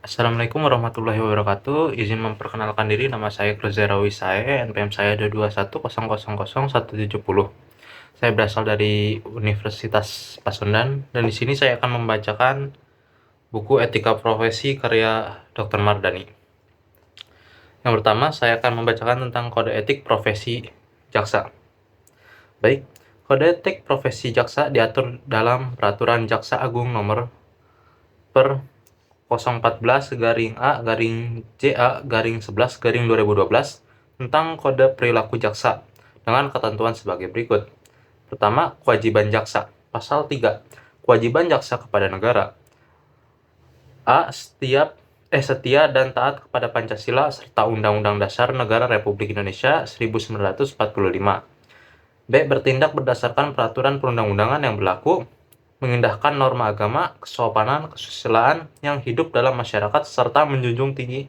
Assalamualaikum warahmatullahi wabarakatuh. Izin memperkenalkan diri, nama saya Kruzera Wisae, NPM saya ada 21000170. Saya berasal dari Universitas Pasundan dan di sini saya akan membacakan buku Etika Profesi karya Dr. Mardani. Yang pertama, saya akan membacakan tentang kode etik profesi jaksa. Baik, kode etik profesi jaksa diatur dalam Peraturan Jaksa Agung Nomor per 014-A-JA-11-2012 tentang kode perilaku jaksa dengan ketentuan sebagai berikut. Pertama, kewajiban jaksa. Pasal 3. Kewajiban jaksa kepada negara. A. Setia dan taat kepada Pancasila serta Undang-Undang Dasar Negara Republik Indonesia 1945. B. Bertindak berdasarkan peraturan perundang-undangan yang berlaku, mengindahkan norma agama, kesopanan, kesusilaan yang hidup dalam masyarakat, serta menjunjung tinggi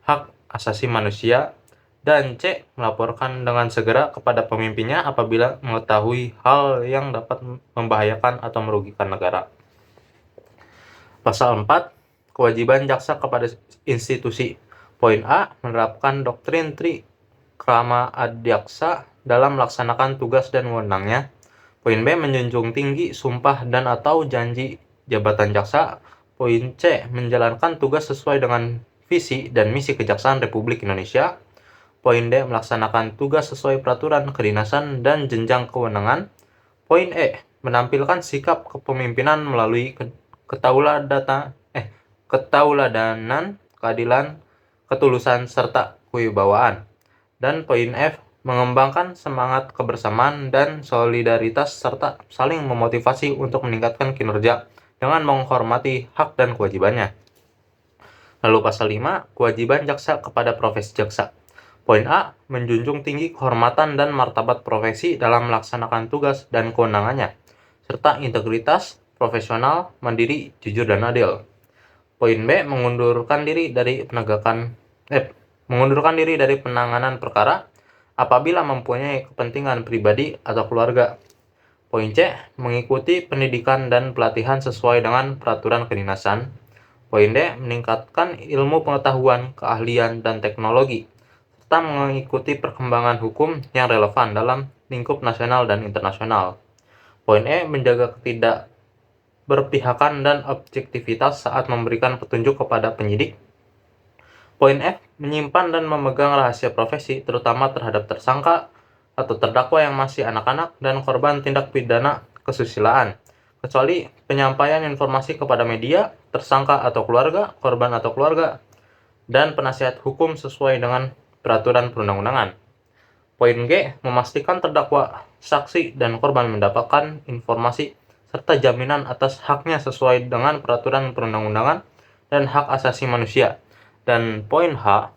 hak asasi manusia. Dan C. Melaporkan dengan segera kepada pemimpinnya apabila mengetahui hal yang dapat membahayakan atau merugikan negara. Pasal 4. Kewajiban jaksa kepada institusi. Poin A. Menerapkan doktrin Tri Krama Adhyaksa dalam melaksanakan tugas dan wewenangnya. Poin B. Menjunjung tinggi sumpah dan atau janji jabatan jaksa. Poin C. Menjalankan tugas sesuai dengan visi dan misi Kejaksaan Republik Indonesia. Poin D. Melaksanakan tugas sesuai peraturan kedinasan dan jenjang kewenangan. Poin E. Menampilkan sikap kepemimpinan melalui ketauladanan, keadilan, ketulusan, serta kewibawaan. Dan poin F. Mengembangkan semangat kebersamaan dan solidaritas serta saling memotivasi untuk meningkatkan kinerja dengan menghormati hak dan kewajibannya. Lalu pasal 5. Kewajiban jaksa kepada profesi jaksa. Poin A. Menjunjung tinggi kehormatan dan martabat profesi dalam melaksanakan tugas dan kewenangannya, serta integritas, profesional, mandiri, jujur, dan adil. Poin B. Mengundurkan diri dari penanganan perkara apabila mempunyai kepentingan pribadi atau keluarga. Poin C. Mengikuti pendidikan dan pelatihan sesuai dengan peraturan kedinasan. Poin D. Meningkatkan ilmu pengetahuan, keahlian, dan teknologi, serta mengikuti perkembangan hukum yang relevan dalam lingkup nasional dan internasional. Poin E. Menjaga ketidakberpihakan dan objektivitas saat memberikan petunjuk kepada penyidik. Poin F. Menyimpan dan memegang rahasia profesi, terutama terhadap tersangka atau terdakwa yang masih anak-anak dan korban tindak pidana kesusilaan, kecuali penyampaian informasi kepada media, tersangka atau keluarga, korban atau keluarga, dan penasihat hukum sesuai dengan peraturan perundang-undangan. Poin G. Memastikan terdakwa, saksi, dan korban mendapatkan informasi serta jaminan atas haknya sesuai dengan peraturan perundang-undangan dan hak asasi manusia. Dan poin H.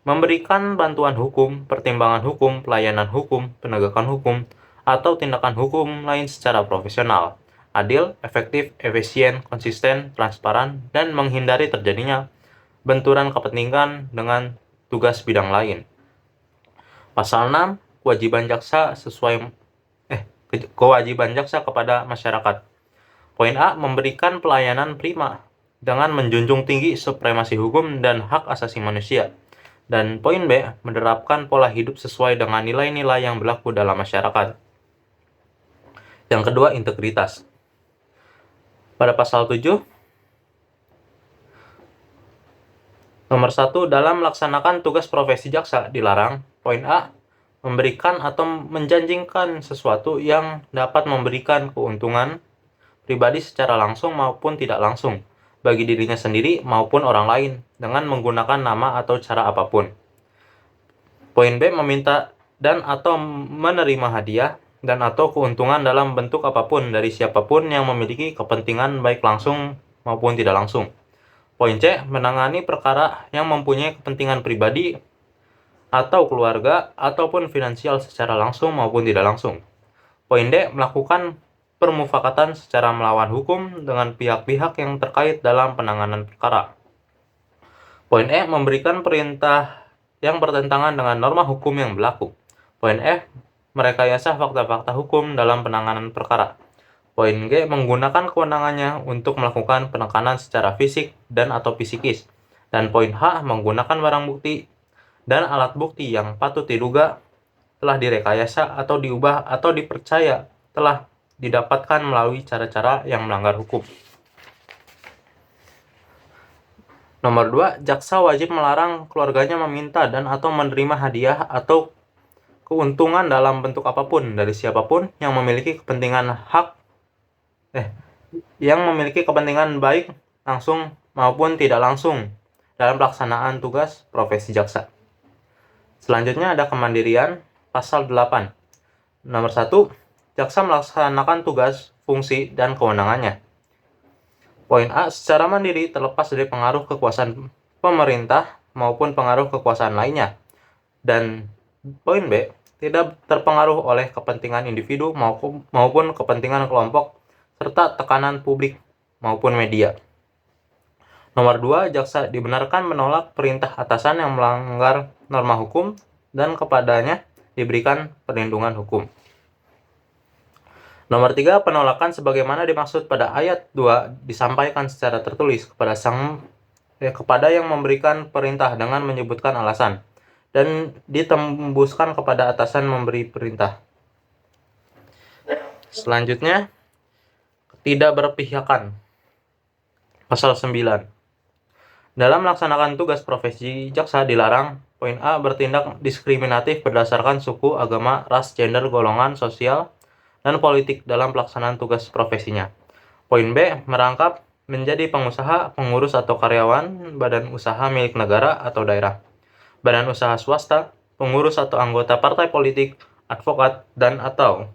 Memberikan bantuan hukum, pertimbangan hukum, pelayanan hukum, penegakan hukum, atau tindakan hukum lain secara profesional, adil, efektif, efisien, konsisten, transparan, dan menghindari terjadinya benturan kepentingan dengan tugas bidang lain. Pasal 6. Kewajiban jaksa kepada masyarakat. Poin A. Memberikan pelayanan prima dengan menjunjung tinggi supremasi hukum dan hak asasi manusia. Dan poin B. Menerapkan pola hidup sesuai dengan nilai-nilai yang berlaku dalam masyarakat. Yang kedua, integritas. Pada pasal 7, nomor 1, dalam melaksanakan tugas profesi jaksa dilarang. Poin A. Memberikan atau menjanjikan sesuatu yang dapat memberikan keuntungan pribadi secara langsung maupun tidak langsung bagi dirinya sendiri maupun orang lain dengan menggunakan nama atau cara apapun. Poin B. Meminta dan atau menerima hadiah dan atau keuntungan dalam bentuk apapun dari siapapun yang memiliki kepentingan baik langsung maupun tidak langsung. Poin C. Menangani perkara yang mempunyai kepentingan pribadi atau keluarga ataupun finansial secara langsung maupun tidak langsung. Poin D. Melakukan permufakatan secara melawan hukum dengan pihak-pihak yang terkait dalam penanganan perkara. Poin E. Memberikan perintah yang bertentangan dengan norma hukum yang berlaku. Poin F. Merekayasa fakta-fakta hukum dalam penanganan perkara. Poin G, menggunakan kewenangannya untuk melakukan penekanan secara fisik dan atau psikis. Dan poin H, menggunakan barang bukti dan alat bukti yang patut diduga telah direkayasa atau diubah atau dipercaya telah didapatkan melalui cara-cara yang melanggar hukum. Nomor 2, jaksa wajib melarang keluarganya meminta dan atau menerima hadiah atau keuntungan dalam bentuk apapun dari siapapun yang memiliki kepentingan baik langsung maupun tidak langsung dalam pelaksanaan tugas profesi jaksa. Selanjutnya ada kemandirian, pasal 8. Nomor 1, jaksa melaksanakan tugas, fungsi, dan kewenangannya. Poin A, secara mandiri terlepas dari pengaruh kekuasaan pemerintah maupun pengaruh kekuasaan lainnya. Dan poin B, tidak terpengaruh oleh kepentingan individu maupun kepentingan kelompok serta tekanan publik maupun media. Nomor 2, jaksa dibenarkan menolak perintah atasan yang melanggar norma hukum dan kepadanya diberikan perlindungan hukum. Nomor 3, penolakan sebagaimana dimaksud pada ayat 2 disampaikan secara tertulis kepada yang memberikan perintah dengan menyebutkan alasan dan ditembuskan kepada atasan memberi perintah. Selanjutnya, tidak berpihakan. Pasal 9. Dalam melaksanakan tugas profesi jaksa dilarang poin A, bertindak diskriminatif berdasarkan suku, agama, ras, gender, golongan sosial, dan politik dalam pelaksanaan tugas profesinya. Poin B, merangkap menjadi pengusaha, pengurus atau karyawan badan usaha milik negara atau daerah, badan usaha swasta, pengurus atau anggota partai politik, advokat, dan atau.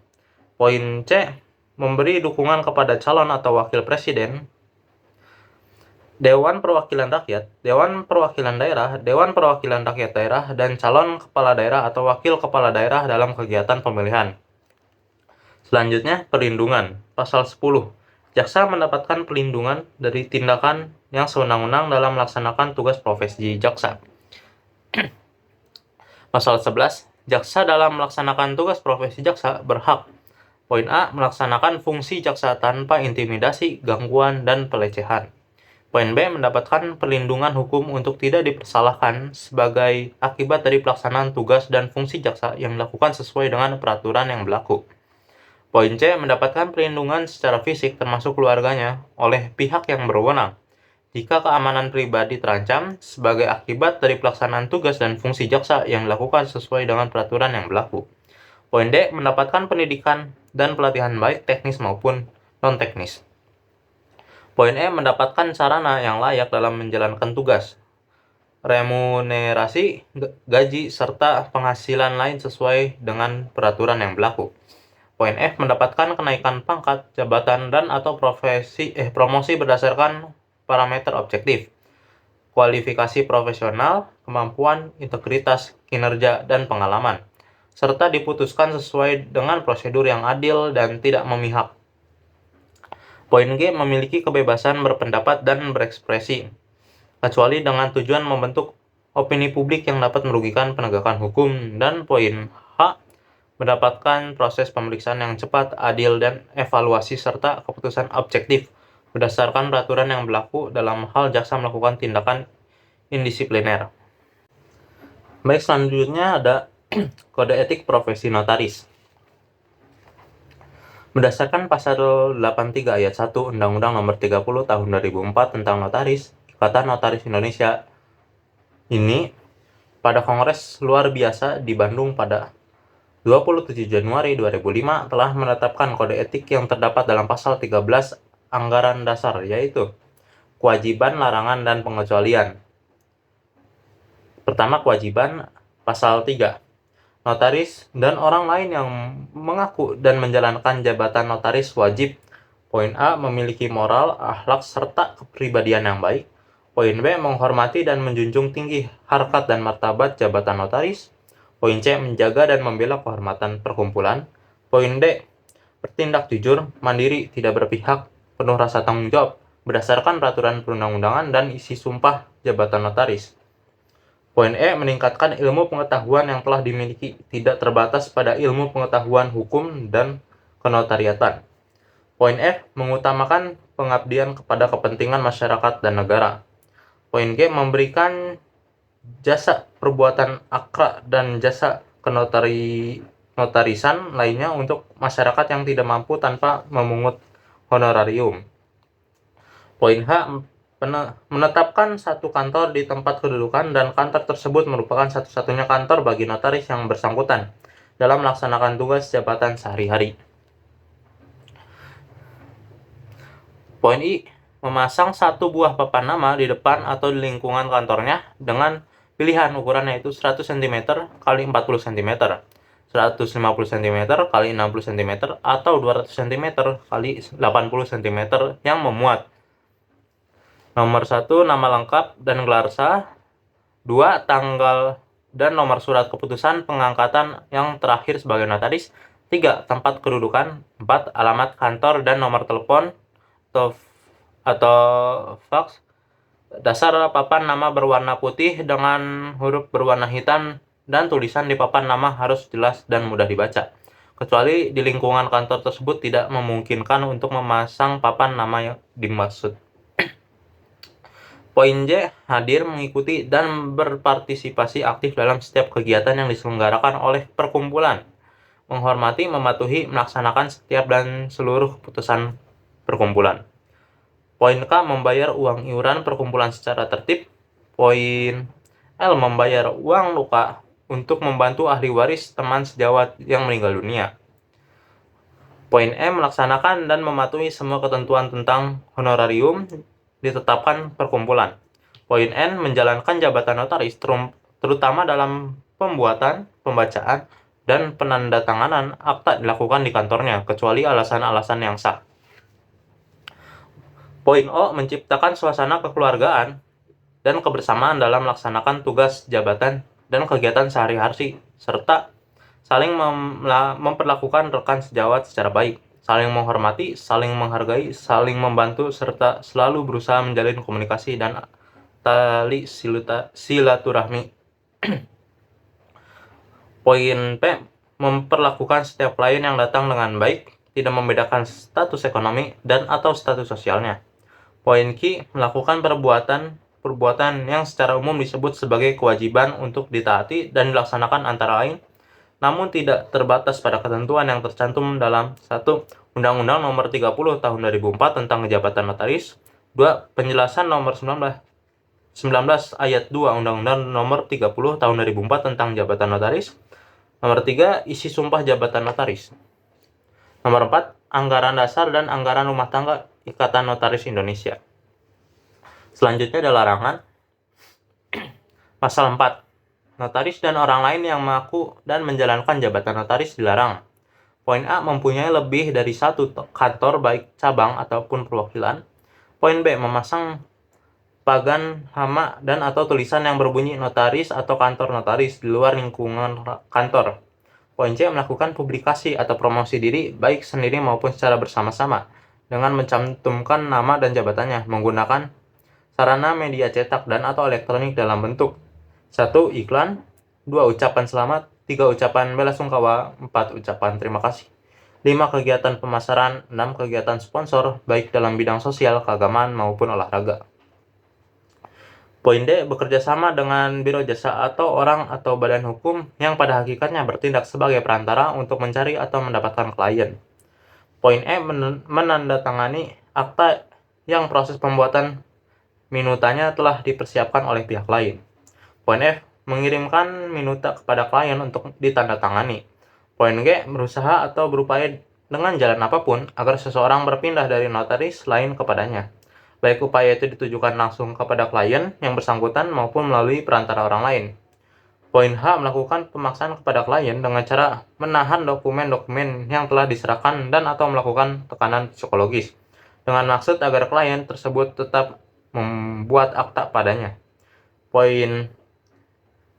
Poin C, memberi dukungan kepada calon atau wakil presiden, Dewan Perwakilan Rakyat, Dewan Perwakilan Daerah, Dewan Perwakilan Rakyat Daerah, dan calon kepala daerah atau wakil kepala daerah dalam kegiatan pemilihan. Selanjutnya, perlindungan. Pasal 10. Jaksa mendapatkan perlindungan dari tindakan yang sewenang-wenang dalam melaksanakan tugas profesi jaksa. Pasal 11. Jaksa dalam melaksanakan tugas profesi jaksa berhak. Poin A, melaksanakan fungsi jaksa tanpa intimidasi, gangguan, dan pelecehan. Poin B, mendapatkan perlindungan hukum untuk tidak dipersalahkan sebagai akibat dari pelaksanaan tugas dan fungsi jaksa yang dilakukan sesuai dengan peraturan yang berlaku. Poin C, mendapatkan perlindungan secara fisik termasuk keluarganya oleh pihak yang berwenang jika keamanan pribadi terancam sebagai akibat dari pelaksanaan tugas dan fungsi jaksa yang dilakukan sesuai dengan peraturan yang berlaku. Poin D, mendapatkan pendidikan dan pelatihan baik teknis maupun non-teknis. Poin E, mendapatkan sarana yang layak dalam menjalankan tugas, remunerasi, gaji, serta penghasilan lain sesuai dengan peraturan yang berlaku. Poin F, mendapatkan kenaikan pangkat, jabatan, dan atau promosi berdasarkan parameter objektif, kualifikasi profesional, kemampuan, integritas, kinerja, dan pengalaman, serta diputuskan sesuai dengan prosedur yang adil dan tidak memihak. Poin G, memiliki kebebasan berpendapat dan berekspresi, kecuali dengan tujuan membentuk opini publik yang dapat merugikan penegakan hukum. Dan poin H, mendapatkan proses pemeriksaan yang cepat, adil, dan evaluasi serta keputusan objektif berdasarkan peraturan yang berlaku dalam hal jaksa melakukan tindakan indisipliner. Baik, selanjutnya ada kode etik profesi notaris. Berdasarkan pasal 83 ayat 1 Undang-Undang Nomor 30 Tahun 2004 tentang Notaris, Ikatan Notaris Indonesia ini pada Kongres Luar Biasa di Bandung pada 27 Januari 2005 telah menetapkan kode etik yang terdapat dalam pasal 13 Anggaran Dasar, yaitu kewajiban, larangan, dan pengecualian. Pertama, kewajiban, pasal 3. Notaris dan orang lain yang mengaku dan menjalankan jabatan notaris wajib, poin A, memiliki moral, akhlak, serta kepribadian yang baik. Poin B, menghormati dan menjunjung tinggi harkat dan martabat jabatan notaris. Poin C, menjaga dan membela kehormatan perkumpulan. Poin D, bertindak jujur, mandiri, tidak berpihak, penuh rasa tanggung jawab, berdasarkan peraturan perundang-undangan dan isi sumpah jabatan notaris. Poin E, meningkatkan ilmu pengetahuan yang telah dimiliki, tidak terbatas pada ilmu pengetahuan hukum dan kenotariatan. Poin F, mengutamakan pengabdian kepada kepentingan masyarakat dan negara. Poin G, memberikan jasa perbuatan akra dan jasa notarisan lainnya untuk masyarakat yang tidak mampu tanpa memungut honorarium. Poin H, menetapkan satu kantor di tempat kedudukan dan kantor tersebut merupakan satu-satunya kantor bagi notaris yang bersangkutan dalam melaksanakan tugas jabatan sehari-hari. Poin I, memasang satu buah papan nama di depan atau di lingkungan kantornya dengan pilihan ukurannya itu 100 cm x 40 cm, 150 cm x 60 cm, atau 200 cm x 80 cm yang memuat nomor 1 nama lengkap dan gelar sah, 2 tanggal dan nomor surat keputusan pengangkatan yang terakhir sebagai notaris, 3 tempat kedudukan, 4 alamat kantor dan nomor telepon atau fax. Dasar papan nama berwarna putih dengan huruf berwarna hitam dan tulisan di papan nama harus jelas dan mudah dibaca, kecuali di lingkungan kantor tersebut tidak memungkinkan untuk memasang papan nama yang dimaksud. Poin J, hadir, mengikuti, dan berpartisipasi aktif dalam setiap kegiatan yang diselenggarakan oleh perkumpulan, menghormati, mematuhi, melaksanakan setiap dan seluruh keputusan perkumpulan. Poin K, membayar uang iuran perkumpulan secara tertib. Poin L, membayar uang luka untuk membantu ahli waris teman sejawat yang meninggal dunia. Poin M, melaksanakan dan mematuhi semua ketentuan tentang honorarium ditetapkan perkumpulan. Poin N, menjalankan jabatan notaris terutama dalam pembuatan, pembacaan, dan penandatanganan akta dilakukan di kantornya, kecuali alasan-alasan yang sah. Poin O, menciptakan suasana kekeluargaan dan kebersamaan dalam melaksanakan tugas jabatan dan kegiatan sehari-hari, serta saling memperlakukan rekan sejawat secara baik, saling menghormati, saling menghargai, saling membantu, serta selalu berusaha menjalin komunikasi dan tali silaturahmi. Poin P, memperlakukan setiap klien yang datang dengan baik, tidak membedakan status ekonomi dan atau status sosialnya. Poin Q, melakukan perbuatan yang secara umum disebut sebagai kewajiban untuk ditaati dan dilaksanakan antara lain, namun tidak terbatas pada ketentuan yang tercantum dalam 1. Undang-Undang Nomor 30 Tahun 2004 tentang Jabatan Notaris, 2. Penjelasan Nomor 19 Ayat 2 Undang-Undang Nomor 30 Tahun 2004 tentang Jabatan Notaris, nomor 3. Isi sumpah jabatan notaris, nomor 4. Anggaran dasar dan anggaran rumah tangga Ikatan Notaris Indonesia. Selanjutnya ada larangan. Pasal 4. Notaris dan orang lain yang mengaku dan menjalankan jabatan notaris dilarang. Poin A, mempunyai lebih dari satu kantor baik cabang ataupun perwakilan. Poin B, memasang pagan, hama, dan atau tulisan yang berbunyi notaris atau kantor notaris di luar lingkungan kantor. Poin C, melakukan publikasi atau promosi diri baik sendiri maupun secara bersama-sama dengan mencantumkan nama dan jabatannya menggunakan sarana media cetak dan atau elektronik dalam bentuk 1. Iklan, 2. Ucapan selamat, 3. Ucapan bela sungkawa, 4. Ucapan terima kasih, 5. Kegiatan pemasaran, 6. Kegiatan sponsor baik dalam bidang sosial, keagamaan maupun olahraga. Poin D, bekerja sama dengan biro jasa atau orang atau badan hukum yang pada hakikatnya bertindak sebagai perantara untuk mencari atau mendapatkan klien. Poin E, menandatangani akta yang proses pembuatan minutanya telah dipersiapkan oleh pihak lain. Poin F, mengirimkan minuta kepada klien untuk ditandatangani. Poin G, berusaha atau berupaya dengan jalan apapun agar seseorang berpindah dari notaris lain kepadanya, baik upaya itu ditujukan langsung kepada klien yang bersangkutan maupun melalui perantara orang lain. Poin H, melakukan pemaksaan kepada klien dengan cara menahan dokumen-dokumen yang telah diserahkan dan atau melakukan tekanan psikologis dengan maksud agar klien tersebut tetap membuat akta padanya. Poin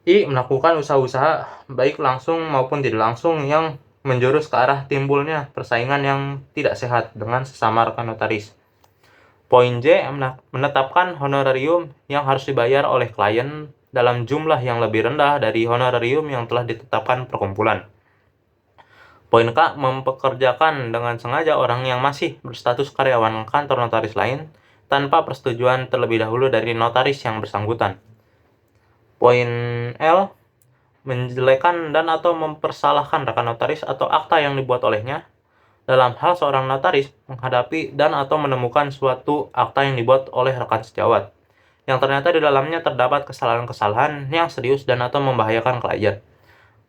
I, melakukan usaha-usaha baik langsung maupun tidak langsung yang menjurus ke arah timbulnya persaingan yang tidak sehat dengan sesama rekan notaris. Poin J, menetapkan honorarium yang harus dibayar oleh klien dalam jumlah yang lebih rendah dari honorarium yang telah ditetapkan perkumpulan. Poin K, mempekerjakan dengan sengaja orang yang masih berstatus karyawan kantor notaris lain tanpa persetujuan terlebih dahulu dari notaris yang bersangkutan. Poin L, menjelekan dan atau mempersalahkan rekan notaris atau akta yang dibuat olehnya dalam hal seorang notaris menghadapi dan atau menemukan suatu akta yang dibuat oleh rekan sejawat yang ternyata di dalamnya terdapat kesalahan-kesalahan yang serius dan atau membahayakan klien.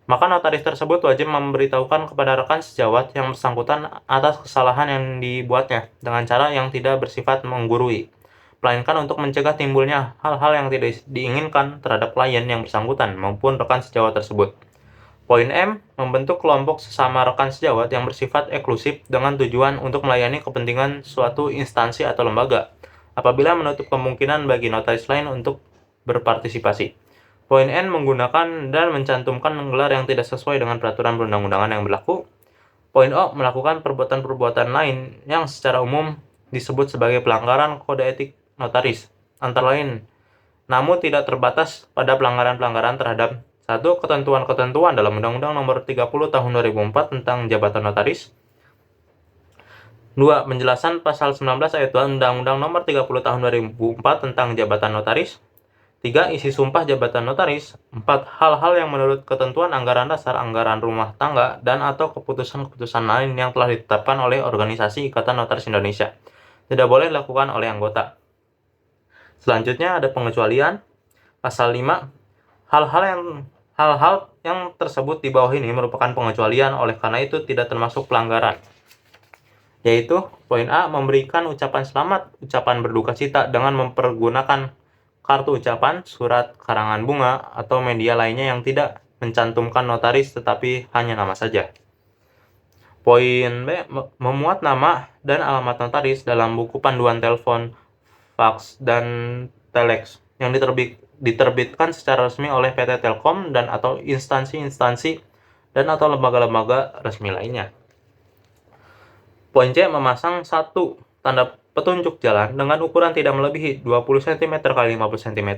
Maka notaris tersebut wajib memberitahukan kepada rekan sejawat yang bersangkutan atas kesalahan yang dibuatnya dengan cara yang tidak bersifat menggurui, melainkan untuk mencegah timbulnya hal-hal yang tidak diinginkan terhadap klien yang bersangkutan maupun rekan sejawat tersebut. Poin M, membentuk kelompok sesama rekan sejawat yang bersifat eksklusif dengan tujuan untuk melayani kepentingan suatu instansi atau lembaga, apabila menutup kemungkinan bagi notaris lain untuk berpartisipasi. Poin N, menggunakan dan mencantumkan gelar yang tidak sesuai dengan peraturan perundang-undangan yang berlaku. Poin O, melakukan perbuatan-perbuatan lain yang secara umum disebut sebagai pelanggaran kode etik notaris, antara lain, namun tidak terbatas pada pelanggaran-pelanggaran terhadap 1. Ketentuan-ketentuan dalam Undang-Undang Nomor 30 Tahun 2004 tentang Jabatan Notaris. 2. Penjelasan Pasal 19 Ayat 2 Undang-Undang Nomor 30 Tahun 2004 tentang Jabatan Notaris. 3. Isi sumpah jabatan notaris. 4. Hal-hal yang menurut ketentuan anggaran dasar, anggaran rumah tangga, dan atau keputusan-keputusan lain yang telah ditetapkan oleh Organisasi Ikatan Notaris Indonesia tidak boleh dilakukan oleh anggota. Selanjutnya ada pengecualian. Pasal 5. Hal-hal yang tersebut di bawah ini merupakan pengecualian, oleh karena itu tidak termasuk pelanggaran. Yaitu poin A, memberikan ucapan selamat, ucapan berduka cita dengan mempergunakan kartu ucapan, surat, karangan bunga, atau media lainnya yang tidak mencantumkan notaris tetapi hanya nama saja. Poin B, memuat nama dan alamat notaris dalam buku panduan telepon, faks, dan telex yang diterbitkan secara resmi oleh PT Telkom dan atau instansi-instansi dan atau lembaga-lembaga resmi lainnya. Poin C, memasang satu tanda petunjuk jalan dengan ukuran tidak melebihi 20 cm x 50 cm,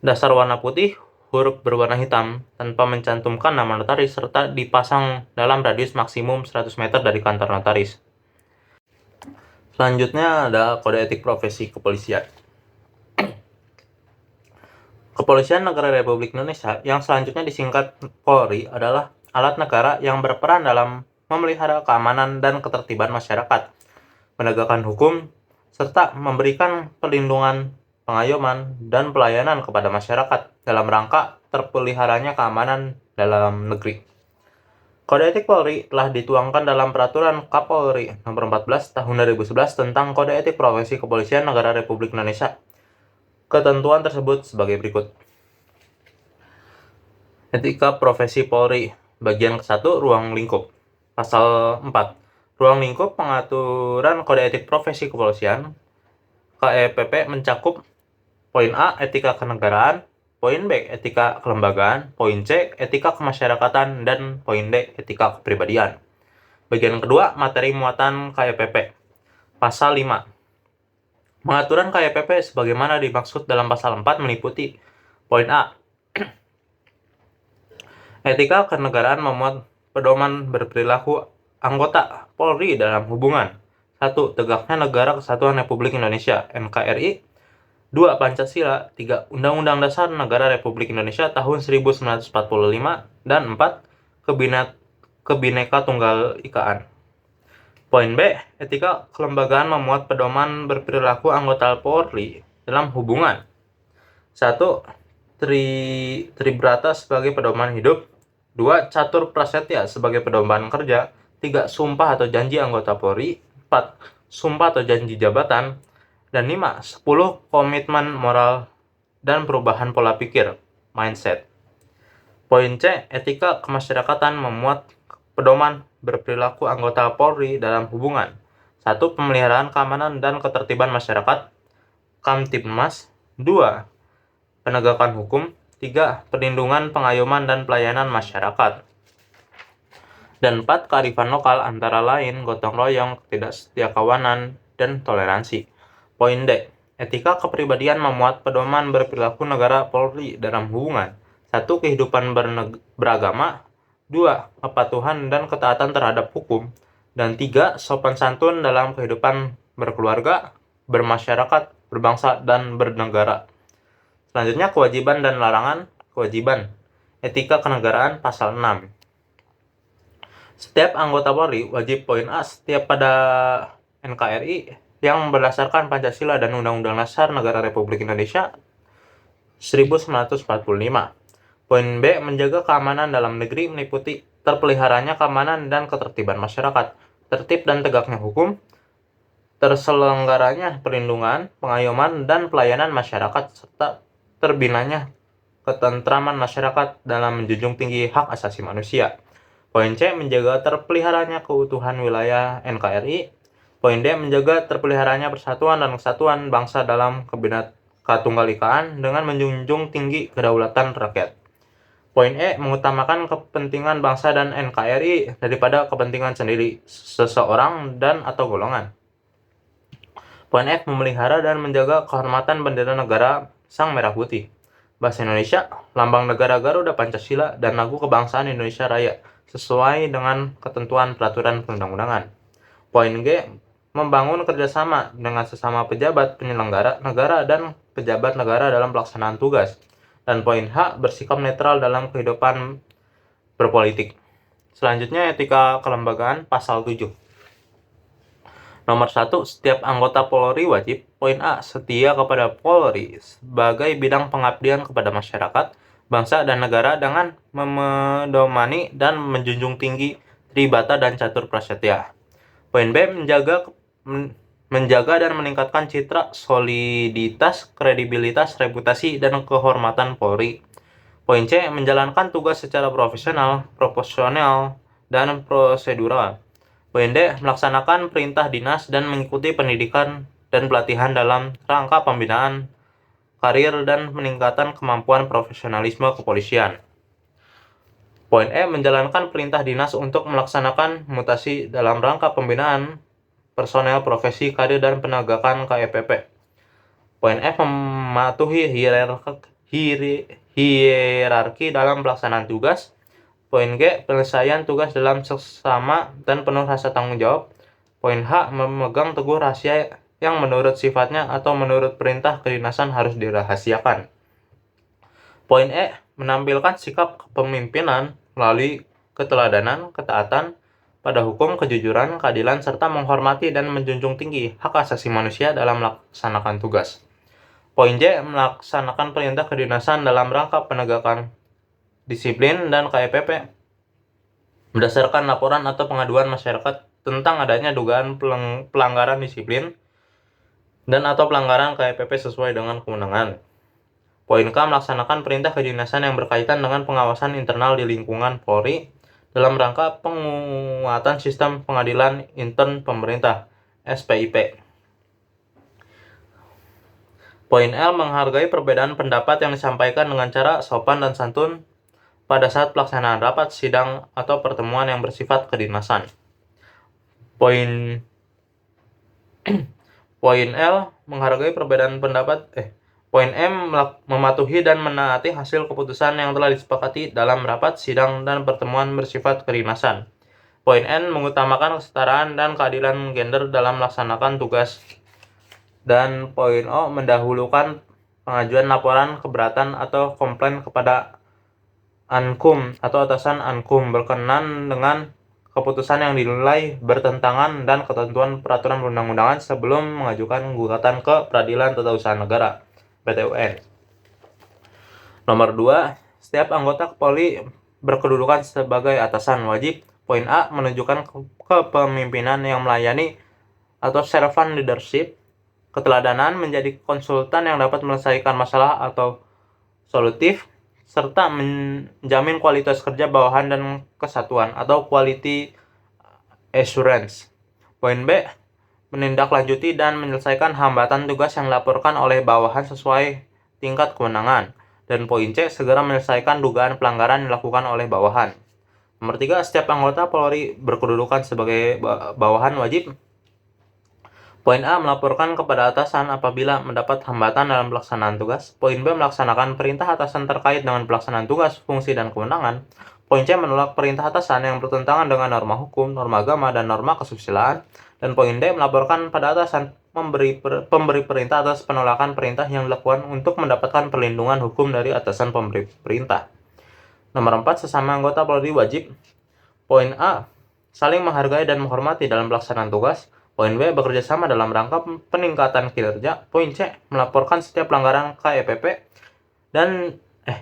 dasar warna putih, huruf berwarna hitam, tanpa mencantumkan nama notaris, serta dipasang dalam radius maksimum 100 meter dari kantor notaris. Selanjutnya ada kode etik profesi kepolisian. Kepolisian Negara Republik Indonesia yang selanjutnya disingkat Polri adalah alat negara yang berperan dalam memelihara keamanan dan ketertiban masyarakat, menegakkan hukum, serta memberikan perlindungan, pengayoman, dan pelayanan kepada masyarakat dalam rangka terpeliharanya keamanan dalam negeri. Kode etik Polri telah dituangkan dalam Peraturan Kapolri Nomor 14 Tahun 2011 tentang Kode Etik Profesi Kepolisian Negara Republik Indonesia. Ketentuan tersebut sebagai berikut. Etika Profesi Polri, bagian ke-1, ruang lingkup. Pasal 4. Ruang lingkup pengaturan kode etik profesi kepolisian KEPP mencakup poin A, etika kenegaraan, poin B, etika kelembagaan, poin C, etika kemasyarakatan, dan poin D, etika kepribadian. Bagian kedua, materi muatan KEPP. Pasal 5. Pengaturan KEPP sebagaimana dimaksud dalam pasal 4 meliputi poin A, etika kenegaraan memuat pedoman berperilaku anggota Polri dalam hubungan 1. Tegaknya Negara Kesatuan Republik Indonesia (NKRI). 2. Pancasila. 3. Undang-Undang Dasar Negara Republik Indonesia tahun 1945. Dan 4. Kebineka-Tunggal-Ikaan. Poin B. Etika kelembagaan memuat pedoman berperilaku anggota Polri dalam hubungan 1. Tribrata sebagai pedoman hidup. 2. Catur prasetya sebagai pedoman kerja. 3. Sumpah atau janji anggota Polri. 4. Sumpah atau janji jabatan. Dan 5. 10. Komitmen moral dan perubahan pola pikir, mindset. Poin C. Etika kemasyarakatan memuat pedoman berperilaku anggota Polri dalam hubungan 1. Pemeliharaan keamanan dan ketertiban masyarakat, Kamtibmas. 2. Penegakan hukum. 3. Perlindungan, pengayoman, dan pelayanan masyarakat. Dan 4. Kearifan lokal antara lain gotong royong, ketidaksetiakawanan, dan toleransi. Poin D. Etika kepribadian memuat pedoman berperilaku negara Polri dalam hubungan 1. Kehidupan beragama. 2. Kepatuhan dan ketaatan terhadap hukum. Dan 3. Sopan santun dalam kehidupan berkeluarga, bermasyarakat, berbangsa, dan bernegara. Selanjutnya kewajiban dan larangan. Kewajiban. Etika kenegaraan pasal 6. Setiap anggota Polri wajib poin A setiap pada NKRI yang berdasarkan Pancasila dan Undang-Undang Dasar Negara Republik Indonesia 1945. Poin B menjaga keamanan dalam negeri meliputi terpeliharanya keamanan dan ketertiban masyarakat, tertib dan tegaknya hukum, terselenggaranya perlindungan, pengayoman, dan pelayanan masyarakat, serta terbinanya ketentraman masyarakat dalam menjunjung tinggi hak asasi manusia. Poin C menjaga terpeliharanya keutuhan wilayah NKRI. Poin D menjaga terpeliharanya persatuan dan kesatuan bangsa dalam Kabineka Tunggal-Ikaan dengan menjunjung tinggi kedaulatan rakyat. Poin E mengutamakan kepentingan bangsa dan NKRI daripada kepentingan sendiri, seseorang dan atau golongan. Poin F memelihara dan menjaga kehormatan bendera negara Sang Merah Putih, Bahasa Indonesia, Lambang Negara Garuda Pancasila, dan Lagu Kebangsaan Indonesia Raya sesuai dengan ketentuan peraturan perundang-undangan. Poin G membangun kerjasama dengan sesama pejabat penyelenggara negara dan pejabat negara dalam pelaksanaan tugas. Dan poin H bersikap netral dalam kehidupan berpolitik. Selanjutnya etika kelembagaan pasal 7. Nomor 1, setiap anggota Polri wajib, poin A, setia kepada Polri sebagai bidang pengabdian kepada masyarakat, bangsa, dan negara dengan memedomani dan menjunjung tinggi tribata dan catur prasetya. Poin B, menjaga dan meningkatkan citra, soliditas, kredibilitas, reputasi, dan kehormatan Polri. Poin C, menjalankan tugas secara profesional, proporsional, dan prosedural. Poin D, melaksanakan perintah dinas dan mengikuti pendidikan dan pelatihan dalam rangka pembinaan karir dan peningkatan kemampuan profesionalisme kepolisian. Poin E, menjalankan perintah dinas untuk melaksanakan mutasi dalam rangka pembinaan personel profesi karir dan penegakan KEPP. Poin F, mematuhi hierarki dalam pelaksanaan tugas. Poin G, penyelesaian tugas dalam seksama dan penuh rasa tanggung jawab. Poin H, memegang teguh rahasia yang menurut sifatnya atau menurut perintah kedinasan harus dirahasiakan. Poin E, menampilkan sikap kepemimpinan melalui keteladanan, ketaatan pada hukum, kejujuran, keadilan, serta menghormati dan menjunjung tinggi hak asasi manusia dalam melaksanakan tugas. Poin J, melaksanakan perintah kedinasan dalam rangka penegakan disiplin dan KEPP berdasarkan laporan atau pengaduan masyarakat tentang adanya dugaan pelanggaran disiplin dan atau pelanggaran KEPP sesuai dengan kewenangan. Poin K, melaksanakan perintah kedinasan yang berkaitan dengan pengawasan internal di lingkungan Polri dalam rangka penguatan sistem pengadilan intern pemerintah SPIP. Poin L, menghargai perbedaan pendapat yang disampaikan dengan cara sopan dan santun pada saat pelaksanaan rapat, sidang, atau pertemuan yang bersifat kedinasan. Poin L, menghargai perbedaan pendapat. Poin M, mematuhi dan menaati hasil keputusan yang telah disepakati dalam rapat, sidang, dan pertemuan bersifat kedinasan. Poin N, mengutamakan kesetaraan dan keadilan gender dalam melaksanakan tugas. Dan poin O, mendahulukan pengajuan laporan keberatan atau komplain kepada Ankum atau atasan Ankum berkenan dengan keputusan yang dinilai bertentangan dan ketentuan peraturan perundang-undangan sebelum mengajukan gugatan ke Peradilan Tata Usaha Negara (PT UN). Nomor 2, setiap anggota Polri berkedudukan sebagai atasan wajib. Poin A, menunjukkan kepemimpinan yang melayani atau servant leadership, keteladanan, menjadi konsultan yang dapat menyelesaikan masalah atau solutif, serta menjamin kualitas kerja bawahan dan kesatuan atau quality assurance. Poin B, menindaklanjuti dan menyelesaikan hambatan tugas yang dilaporkan oleh bawahan sesuai tingkat kewenangan. Dan poin C, segera menyelesaikan dugaan pelanggaran yang dilakukan oleh bawahan. Nomor 3, setiap anggota Polri berkedudukan sebagai bawahan wajib. Poin A, melaporkan kepada atasan apabila mendapat hambatan dalam pelaksanaan tugas. Poin B, melaksanakan perintah atasan terkait dengan pelaksanaan tugas, fungsi, dan kewenangan. Poin C, menolak perintah atasan yang bertentangan dengan norma hukum, norma agama, dan norma kesusilaan. Dan poin D, melaporkan pada atasan pemberi perintah atas penolakan perintah yang dilakukan untuk mendapatkan perlindungan hukum dari atasan pemberi perintah. Nomor 4, sesama anggota Polri wajib. Poin A, saling menghargai dan menghormati dalam pelaksanaan tugas. Poin B, bekerja sama dalam rangka peningkatan kinerja. Poin C, melaporkan setiap pelanggaran KEPP dan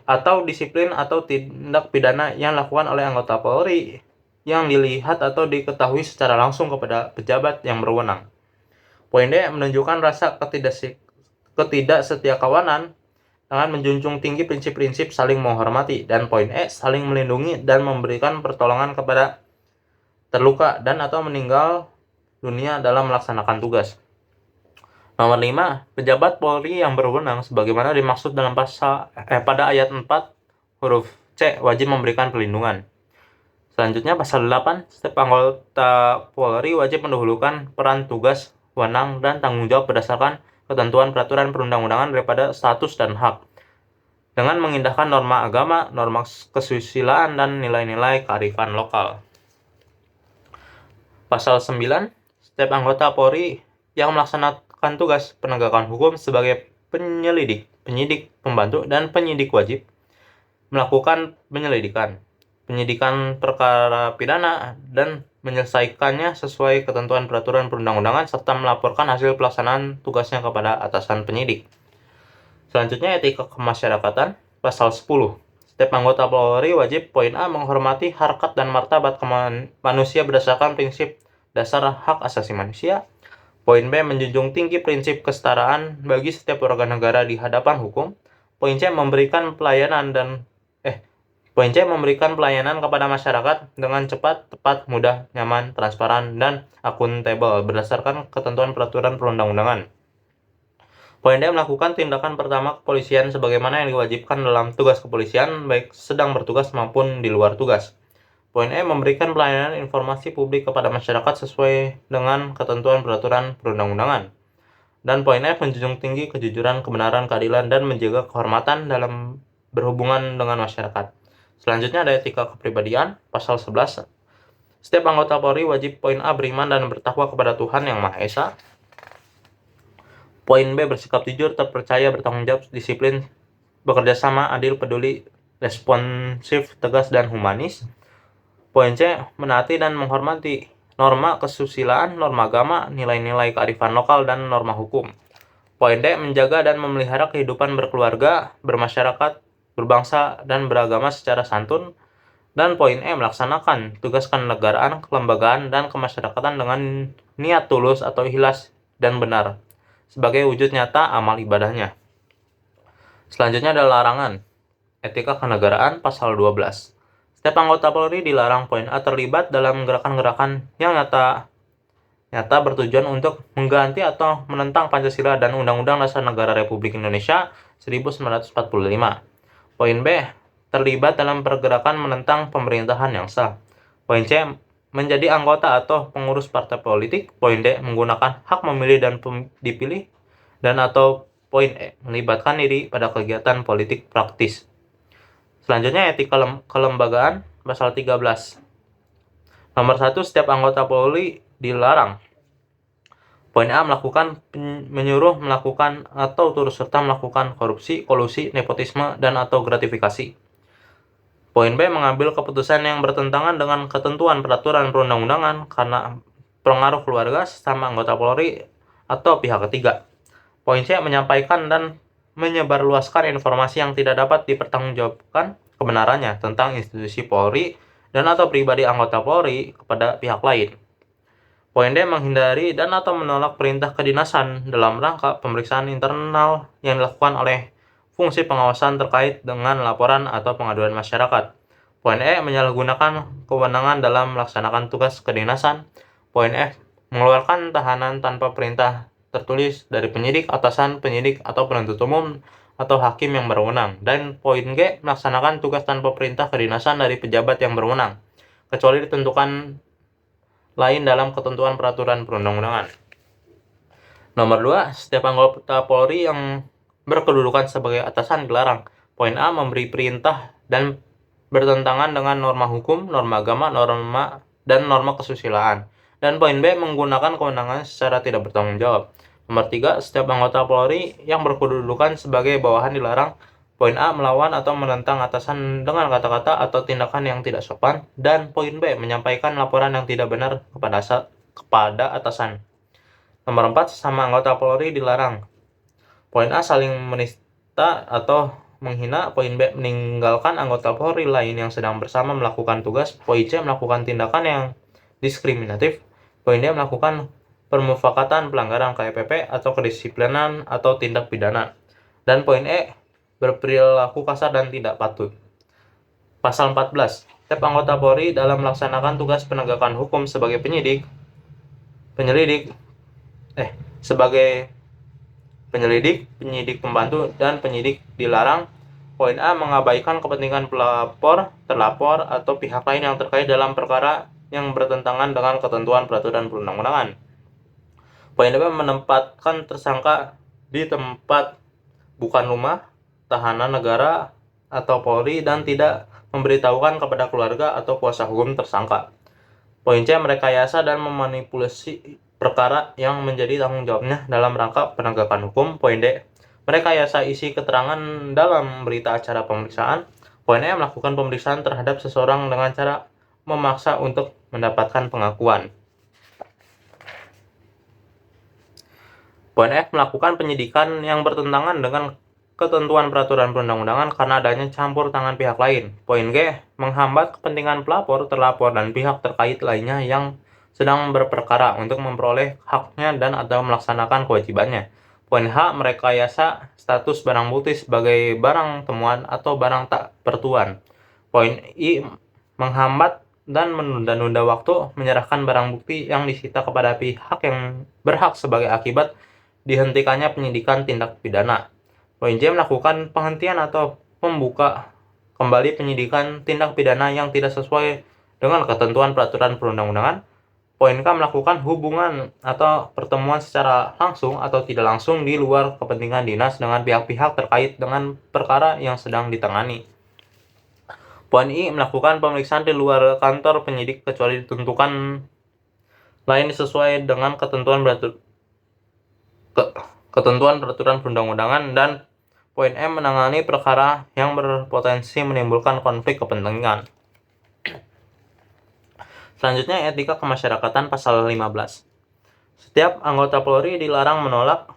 atau disiplin atau tindak pidana yang dilakukan oleh anggota Polri yang dilihat atau diketahui secara langsung kepada pejabat yang berwenang. Poin D, menunjukkan rasa ketidaksetiakawanan dengan menjunjung tinggi prinsip-prinsip saling menghormati. Dan poin E, saling melindungi dan memberikan pertolongan kepada terluka dan atau meninggal dunia dalam melaksanakan tugas. Nomor 5, pejabat Polri yang berwenang sebagaimana dimaksud dalam pada ayat 4 huruf C wajib memberikan perlindungan. Selanjutnya pasal 8, setiap anggota Polri wajib mendahulukan peran, tugas, wewenang, dan tanggung jawab berdasarkan ketentuan peraturan perundang-undangan daripada status dan hak, dengan mengindahkan norma agama, norma kesusilaan, dan nilai-nilai kearifan lokal. Pasal 9, setiap anggota Polri yang melaksanakan tugas penegakan hukum sebagai penyelidik, penyidik, pembantu, dan penyidik wajib melakukan penyidikan perkara pidana dan menyelesaikannya sesuai ketentuan peraturan perundang-undangan serta melaporkan hasil pelaksanaan tugasnya kepada atasan penyidik. Selanjutnya, etika kemasyarakatan, pasal 10. Setiap anggota Polri wajib, poin A, menghormati harkat dan martabat manusia berdasarkan prinsip dasar hak asasi manusia. Poin B, menjunjung tinggi prinsip kesetaraan bagi setiap warga negara di hadapan hukum. Poin C, memberikan pelayanan kepada masyarakat dengan cepat, tepat, mudah, nyaman, transparan, dan akuntabel berdasarkan ketentuan peraturan perundang-undangan. Poin D, melakukan tindakan pertama kepolisian sebagaimana yang diwajibkan dalam tugas kepolisian baik sedang bertugas maupun di luar tugas. Poin E, memberikan pelayanan informasi publik kepada masyarakat sesuai dengan ketentuan peraturan perundang-undangan. Dan poin F, menjunjung tinggi kejujuran, kebenaran, keadilan, dan menjaga kehormatan dalam berhubungan dengan masyarakat. Selanjutnya ada etika kepribadian, pasal 11. Setiap anggota Polri wajib, poin A, beriman dan bertakwa kepada Tuhan Yang Maha Esa. Poin B, bersikap jujur, terpercaya, bertanggung jawab, disiplin, bekerja sama, adil, peduli, responsif, tegas, dan humanis. Poin C, menaati dan menghormati norma kesusilaan, norma agama, nilai-nilai kearifan lokal, dan norma hukum. Poin D, menjaga dan memelihara kehidupan berkeluarga, bermasyarakat, berbangsa, dan beragama secara santun. Dan poin E, melaksanakan tugas kenegaraan, kelembagaan, dan kemasyarakatan dengan niat tulus atau ikhlas dan benar sebagai wujud nyata amal ibadahnya. Selanjutnya adalah larangan. Etika kenegaraan, pasal 12. Setiap anggota Polri dilarang, poin A, terlibat dalam gerakan-gerakan yang nyata bertujuan untuk mengganti atau menentang Pancasila dan Undang-Undang Dasar Negara Republik Indonesia 1945. Poin B, terlibat dalam pergerakan menentang pemerintahan yang sah. Poin C, menjadi anggota atau pengurus partai politik. Poin D, menggunakan hak memilih dan dipilih. Dan atau poin E, melibatkan diri pada kegiatan politik praktis. Selanjutnya etika kelembagaan, pasal 13. Nomor 1, setiap anggota Polri dilarang. Poin A, menyuruh melakukan atau turut serta melakukan korupsi, kolusi, nepotisme, dan atau gratifikasi. Poin B, mengambil keputusan yang bertentangan dengan ketentuan peraturan perundang-undangan karena pengaruh keluarga, sesama anggota Polri, atau pihak ketiga. Poin C, menyampaikan dan menyebarluaskan informasi yang tidak dapat dipertanggungjawabkan kebenarannya tentang institusi Polri dan atau pribadi anggota Polri kepada pihak lain. Poin D, menghindari dan atau menolak perintah kedinasan dalam rangka pemeriksaan internal yang dilakukan oleh fungsi pengawasan terkait dengan laporan atau pengaduan masyarakat. Poin E, menyalahgunakan kewenangan dalam melaksanakan tugas kedinasan. Poin F, mengeluarkan tahanan tanpa perintah tertulis dari penyidik, atasan penyidik, atau penuntut umum, atau hakim yang berwenang. Dan poin G, melaksanakan tugas tanpa perintah kedinasan dari pejabat yang berwenang, kecuali ditentukan lain dalam ketentuan peraturan perundang-undangan. Nomor 2, setiap anggota Polri yang berkedudukan sebagai atasan dilarang. Poin A, memberi perintah dan bertentangan dengan norma hukum, norma agama, norma kesusilaan. Dan poin B, menggunakan kewenangan secara tidak bertanggung jawab. Nomor 3, setiap anggota Polri yang berkedudukan sebagai bawahan dilarang: poin A, melawan atau menentang atasan dengan kata-kata atau tindakan yang tidak sopan. Dan poin B, menyampaikan laporan yang tidak benar kepada atasan. Nomor 4, sesama anggota Polri dilarang: poin A, saling menista atau menghina. Poin B, meninggalkan anggota Polri lain yang sedang bersama melakukan tugas. Poin C, melakukan tindakan yang diskriminatif. Poin D, melakukan permufakatan, pelanggaran KPP atau kedisiplinan atau tindak pidana. Dan poin E, berperilaku kasar dan tidak patut. Pasal 14. Setiap anggota Polri dalam melaksanakan tugas penegakan hukum sebagai penyidik pembantu, dan penyidik dilarang: poin A, mengabaikan kepentingan pelapor, terlapor, atau pihak lain yang terkait dalam perkara yang bertentangan dengan ketentuan peraturan perundang-undangan. Poin B, menempatkan tersangka di tempat bukan rumah tahanan negara atau Polri dan tidak memberitahukan kepada keluarga atau kuasa hukum tersangka. Poin C, merekayasa dan memanipulasi perkara yang menjadi tanggung jawabnya dalam rangka penegakan hukum. Poin D, merekayasa isi keterangan dalam berita acara pemeriksaan. Poin E, melakukan pemeriksaan terhadap seseorang dengan cara memaksa untuk mendapatkan pengakuan. Poin F, melakukan penyidikan yang bertentangan dengan ketentuan peraturan perundang-undangan karena adanya campur tangan pihak lain. Poin G, menghambat kepentingan pelapor, terlapor, dan pihak terkait lainnya yang sedang berperkara untuk memperoleh haknya dan atau melaksanakan kewajibannya. Poin H, merekayasa status barang bukti sebagai barang temuan atau barang tak bertuan. Poin I, menghambat dan menunda-nunda waktu menyerahkan barang bukti yang disita kepada pihak yang berhak sebagai akibat dihentikannya penyidikan tindak pidana. Poin J, melakukan penghentian atau membuka kembali penyidikan tindak pidana yang tidak sesuai dengan ketentuan peraturan perundang-undangan. Poin K, melakukan hubungan atau pertemuan secara langsung atau tidak langsung di luar kepentingan dinas dengan pihak-pihak terkait dengan perkara yang sedang ditangani. Poin I, melakukan pemeriksaan di luar kantor penyidik kecuali ditentukan lain sesuai dengan ketentuan peraturan perundang-undangan. Dan poin M, menangani perkara yang berpotensi menimbulkan konflik kepentingan. Selanjutnya, etika kemasyarakatan pasal 15. Setiap anggota Polri dilarang menolak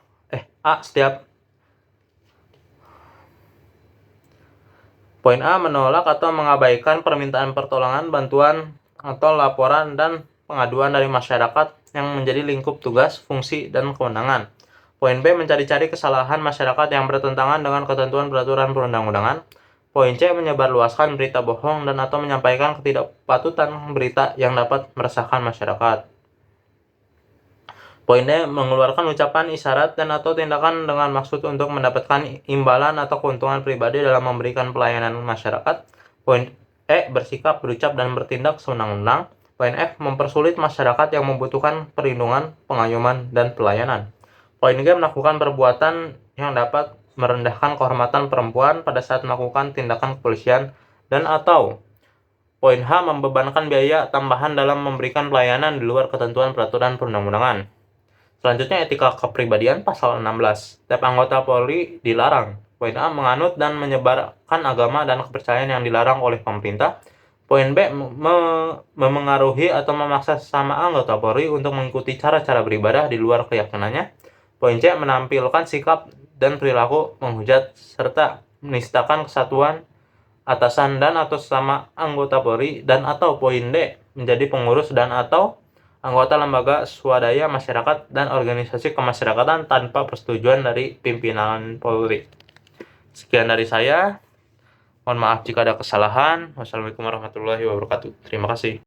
Poin A, menolak atau mengabaikan permintaan pertolongan, bantuan, atau laporan dan pengaduan dari masyarakat yang menjadi lingkup tugas, fungsi, dan kewenangan. Poin B, mencari-cari kesalahan masyarakat yang bertentangan dengan ketentuan peraturan perundang-undangan. Poin C, menyebarluaskan berita bohong dan atau menyampaikan ketidakpatutan berita yang dapat meresahkan masyarakat. Poin D, mengeluarkan ucapan, isyarat, dan atau tindakan dengan maksud untuk mendapatkan imbalan atau keuntungan pribadi dalam memberikan pelayanan masyarakat. Poin E, bersikap, berucap, dan bertindak sewenang-wenang. Poin F, mempersulit masyarakat yang membutuhkan perlindungan, pengayoman, dan pelayanan. Poin G, melakukan perbuatan yang dapat merendahkan kehormatan perempuan pada saat melakukan tindakan kepolisian dan atau poin H, membebankan biaya tambahan dalam memberikan pelayanan di luar ketentuan peraturan perundang-undangan. Selanjutnya, etika kepribadian pasal 16. Setiap anggota Polri dilarang: poin A, menganut dan menyebarkan agama dan kepercayaan yang dilarang oleh pemerintah. Poin B, memengaruhi atau memaksa sesama anggota Polri untuk mengikuti cara-cara beribadah di luar keyakinannya. Poin C, menampilkan sikap dan perilaku menghujat serta menistakan kesatuan atasan dan atau sesama anggota Polri. Dan atau poin D, menjadi pengurus dan atau anggota lembaga swadaya masyarakat dan organisasi kemasyarakatan tanpa persetujuan dari pimpinan Polri. Sekian dari saya. Mohon maaf jika ada kesalahan. Wassalamualaikum warahmatullahi wabarakatuh. Terima kasih.